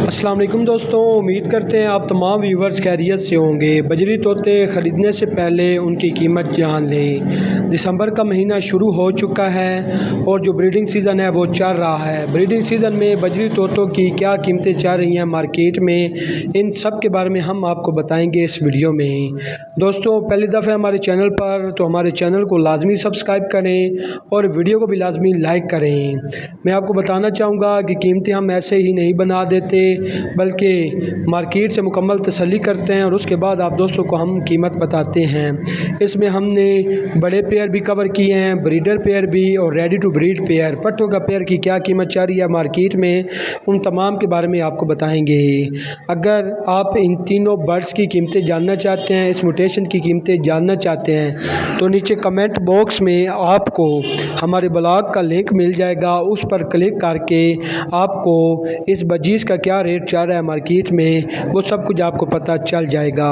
अस्सलाम वालेकुम दोस्तों, उम्मीद करते हैं आप तमाम व्यूवर्स खैरियत से होंगे। बजरी तोते ख़रीदने से पहले उनकी कीमत जान लें। दिसंबर का महीना शुरू हो चुका है और जो ब्रीडिंग सीज़न है वो चल रहा है। ब्रीडिंग सीज़न में बजरी तोतों की क्या कीमतें चल रही हैं मार्केट में, इन सब के बारे में हम आपको बताएंगे इस वीडियो में। दोस्तों, पहली दफ़ा हमारे चैनल पर तो हमारे चैनल को लाजमी सब्सक्राइब करें और वीडियो को भी लाजमी लाइक करें। मैं आपको बताना चाहूँगा कि कीमतें हम ऐसे ही नहीं बना देते, बल्कि मार्केट से मुकम्मल तसल्ली करते हैं और उसके बाद आप दोस्तों को हम कीमत बताते हैं। इसमें हमने बड़े पेयर भी कवर किए हैं, ब्रीडर पेयर भी और रेडी टू ब्रीड पेयर। पट्टों का पेयर की क्या कीमत चल रही है मार्केट में, उन तमाम के बारे में आपको बताएंगे। अगर आप इन तीनों बर्ड्स की कीमतें जानना चाहते हैं, इस म्यूटेशन की कीमतें जानना चाहते हैं, तो नीचे कमेंट बॉक्स में आपको हमारे ब्लॉग का लिंक मिल जाएगा। उस पर क्लिक करके आपको इस बजीज का क्या रेट चल रहा है मार्केट में, वो सब कुछ आपको पता चल जाएगा।